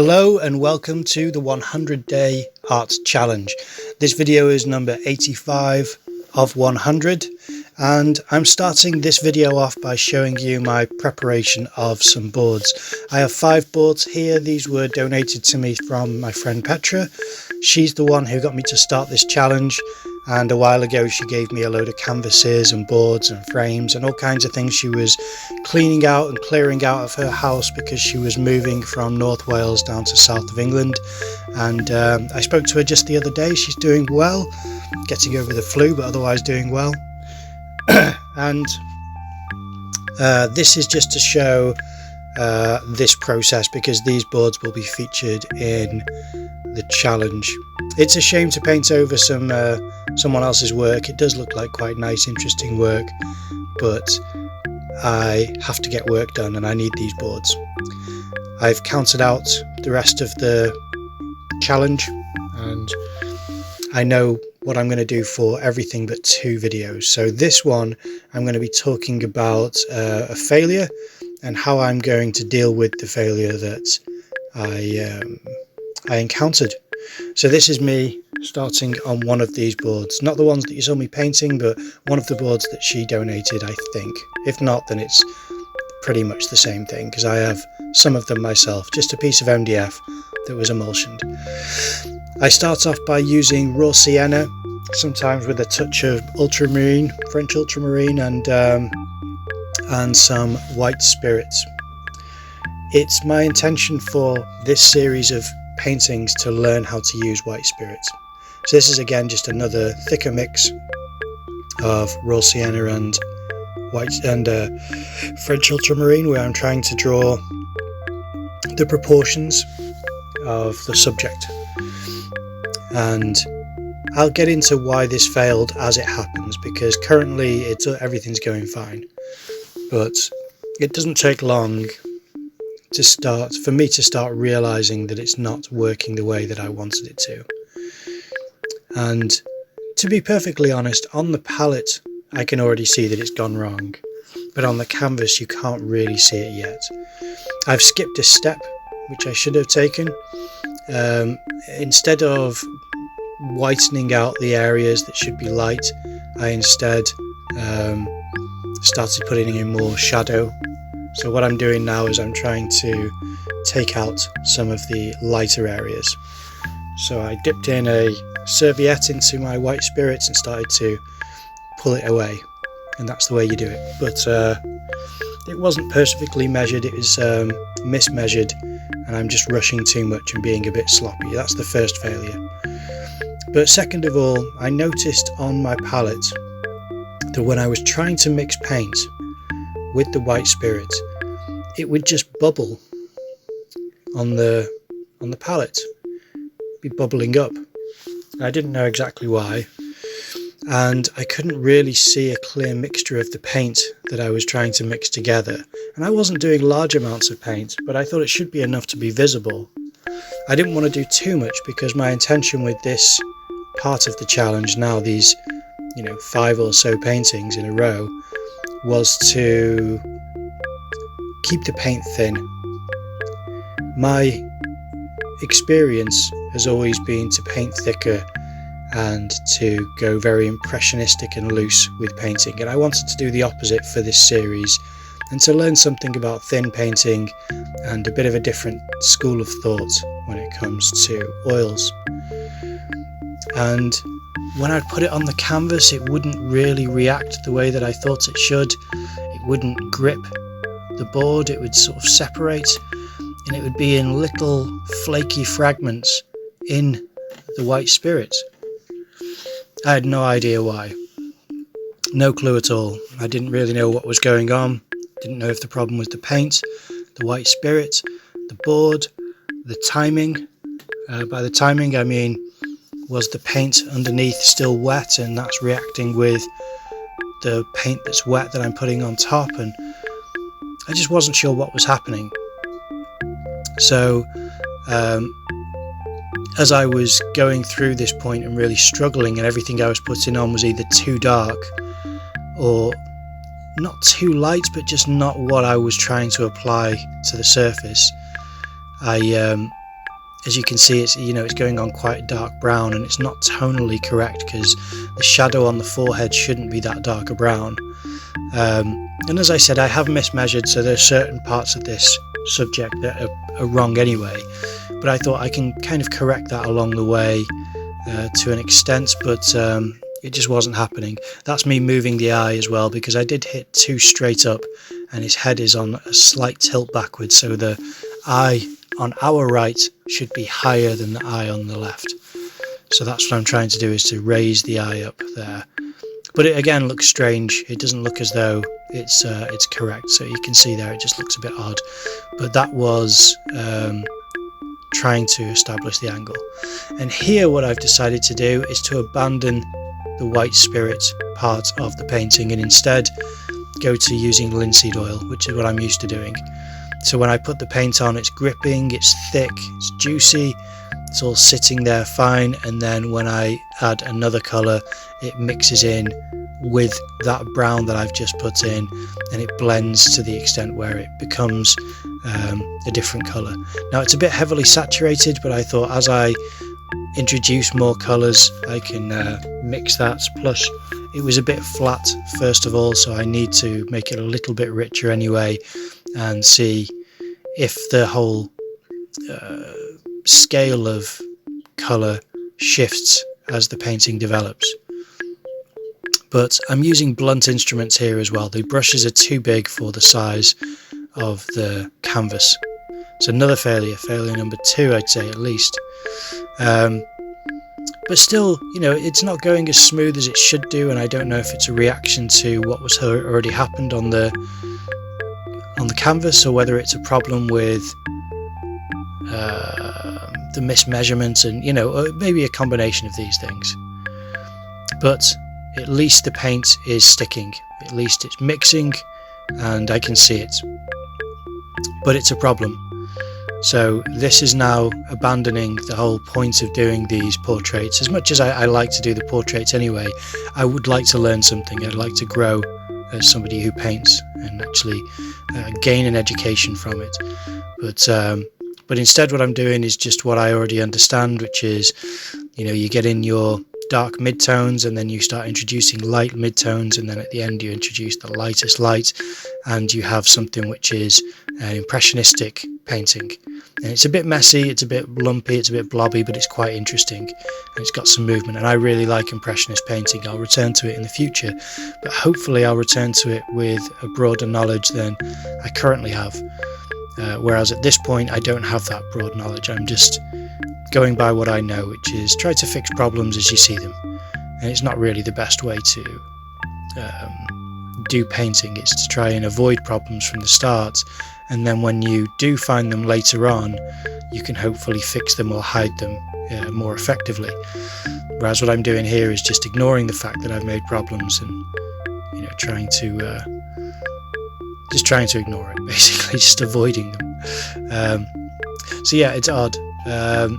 Hello and welcome to the 100 Day Art Challenge. This video is number 85 of 100, and I'm starting this video off by showing you my preparation of some boards. I have 5 boards here. These were donated to me from my friend Petra. She's the one who got me to start this challenge, and a while ago she gave me a load of canvases and boards and frames and all kinds of things she was cleaning out and clearing out of her house because she was moving from North Wales down to south of England. And I spoke to her just the other day. She's doing well, getting over the flu, but otherwise doing well. And this is just to show this process, because these boards will be featured in the challenge. It's a shame to paint over someone else's work. It does look like quite nice, interesting work, but I have to get work done and I need these boards. I've counted out the rest of the challenge and I know what I'm going to do for everything but 2 videos. So this one I'm going to be talking about a failure and how I'm going to deal with the failure that I encountered. So this is me starting on one of these boards, not the ones that you saw me painting, but one of the boards that she donated, I think. If not, then it's pretty much the same thing, because I have some of them myself, just a piece of MDF that was emulsioned. I start off by using raw sienna, sometimes with a touch of ultramarine, French ultramarine, and some white spirits. It's my intention for this series of paintings to learn how to use white spirits. So this is again just another thicker mix of raw sienna and white and French ultramarine, where I'm trying to draw the proportions of the subject. And I'll get into why this failed as it happens, because currently everything's going fine, but it doesn't take long for me to start realizing that it's not working the way that I wanted it to. And to be perfectly honest, on the palette I can already see that it's gone wrong, but on the canvas you can't really see it yet. I've skipped a step which I should have taken. Instead of whitening out the areas that should be light, I instead started putting in more shadow. So what I'm doing now is I'm trying to take out some of the lighter areas. So I dipped in a serviette into my white spirits and started to pull it away, and that's the way you do it. But it wasn't perfectly measured, it was mismeasured, and I'm just rushing too much and being a bit sloppy. That's the first failure. But second of all, I noticed on my palette that when I was trying to mix paint with the white spirit, it would just bubble on the palette, be bubbling up. I didn't know exactly why, and I couldn't really see a clear mixture of the paint that I was trying to mix together. And I wasn't doing large amounts of paint, but I thought it should be enough to be visible. I didn't want to do too much, because my intention with this part of the challenge now, these 5 or so paintings in a row, was to keep the paint thin. My experience has always been to paint thicker and to go very impressionistic and loose with painting, and I wanted to do the opposite for this series and to learn something about thin painting and a bit of a different school of thought when it comes to oils. And when I'd put it on the canvas, it wouldn't really react the way that I thought it should. It wouldn't grip the board, it would sort of separate, and it would be in little flaky fragments in the white spirit. I had no idea why. No clue at all. I didn't really know what was going on. Didn't know if the problem was the paint, the white spirit, the board, the timing. By the timing I mean, was the paint underneath still wet and that's reacting with the paint that's wet that I'm putting on top, and I just wasn't sure what was happening. So as I was going through this point and really struggling, and everything I was putting on was either too dark or not too light, but just not what I was trying to apply to the surface, I as you can see, it's going on quite dark brown, and it's not tonally correct because the shadow on the forehead shouldn't be that dark a brown. And as I said, I have mismeasured, so there's certain parts of this subject that are wrong anyway, but I thought I can kind of correct that along the way to an extent, but it just wasn't happening. That's me moving the eye as well, because I did hit too straight up and his head is on a slight tilt backwards, so the eye on our right should be higher than the eye on the left. So that's what I'm trying to do, is to raise the eye up there. But it again looks strange. It doesn't look as though it's correct. So you can see there, it just looks a bit odd. But that was trying to establish the angle. And here what I've decided to do is to abandon the white spirit part of the painting and instead go to using linseed oil, which is what I'm used to doing. So when I put the paint on, it's gripping, it's thick, it's juicy, it's all sitting there fine, and then when I add another colour, it mixes in with that brown that I've just put in, and it blends to the extent where it becomes a different colour. Now it's a bit heavily saturated, but I thought as I introduce more colours I can mix that. Plus it was a bit flat first of all, so I need to make it a little bit richer anyway and see if the whole scale of colour shifts as the painting develops. But I'm using blunt instruments here as well. The brushes are too big for the size of the canvas. It's another failure number 2, I'd say, at least. But still, it's not going as smooth as it should do, and I don't know if it's a reaction to what was already happened on the canvas, or whether it's a problem with the mismeasurement, and maybe a combination of these things. But at least the paint is sticking, at least it's mixing and I can see it, but it's a problem. So this is now abandoning the whole point of doing these portraits. As much as I like to do the portraits anyway, I would like to learn something. I'd like to grow as somebody who paints and actually gain an education from it. But instead what I'm doing is just what I already understand, which is, you get in your dark midtones and then you start introducing light midtones, and then at the end you introduce the lightest light, and you have something which is an impressionistic painting. And it's a bit messy, it's a bit lumpy, it's a bit blobby, but it's quite interesting and it's got some movement, and I really like impressionist painting. I'll return to it in the future, but hopefully I'll return to it with a broader knowledge than I currently have. Whereas at this point I don't have that broad knowledge. I'm just going by what I know, which is try to fix problems as you see them, and it's not really the best way to do painting. It's to try and avoid problems from the start, and then when you do find them later on, you can hopefully fix them or hide them more effectively. Whereas what I'm doing here is just ignoring the fact that I've made problems and trying to ignore it, basically, just avoiding them. So yeah, it's odd.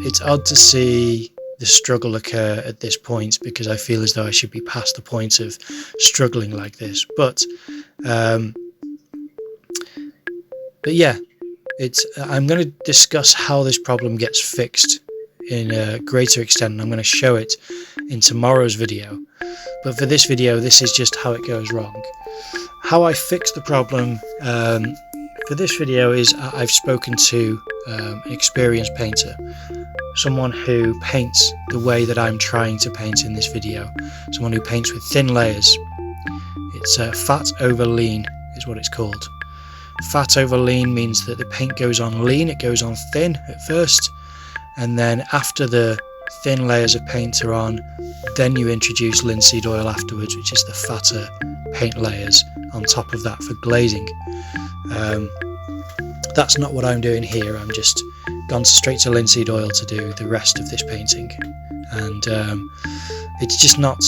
It's odd to see the struggle occur at this point, because I feel as though I should be past the point of struggling like this. But yeah, I'm going to discuss how this problem gets fixed in a greater extent, and I'm going to show it in tomorrow's video. But for this video, this is just how it goes wrong. How I fix the problem for this video is I've spoken to an experienced painter, someone who paints the way that I'm trying to paint in this video, someone who paints with thin layers. It's fat over lean is what it's called. Fat over lean means that the paint goes on lean, it goes on thin at first, and then after the thin layers of paint are on, then you introduce linseed oil afterwards, which is the fatter paint layers on top of that for glazing. That's not what I'm doing here. I'm just gone straight to linseed oil to do the rest of this painting, and it's just not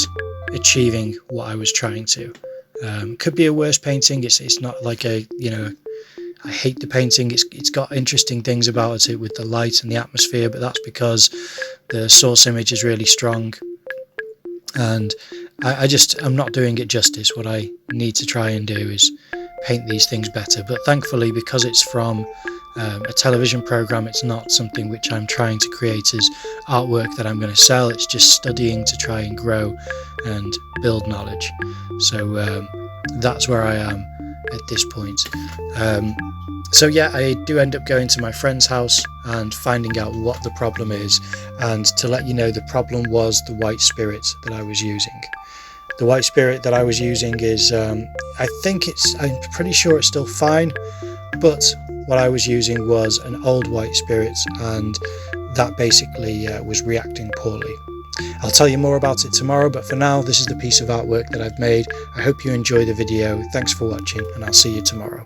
achieving what I was trying to. Could be a worse painting. It's not like I hate the painting. It's got interesting things about it with the light and the atmosphere, but that's because the source image is really strong, and I'm not doing it justice. What I need to try and do is paint these things better. But thankfully, because it's from a television program. It's not something which I'm trying to create as artwork that I'm going to sell. It's just studying to try and grow and build knowledge. So that's where I am at this point. So yeah, I do end up going to my friend's house and finding out what the problem is. And to let you know, the problem was the white spirit that I was using. The white spirit that I was using is, I'm pretty sure it's still fine, but what I was using was an old white spirit, and that basically was reacting poorly. I'll tell you more about it tomorrow, but for now, this is the piece of artwork that I've made. I hope you enjoy the video. Thanks for watching, and I'll see you tomorrow.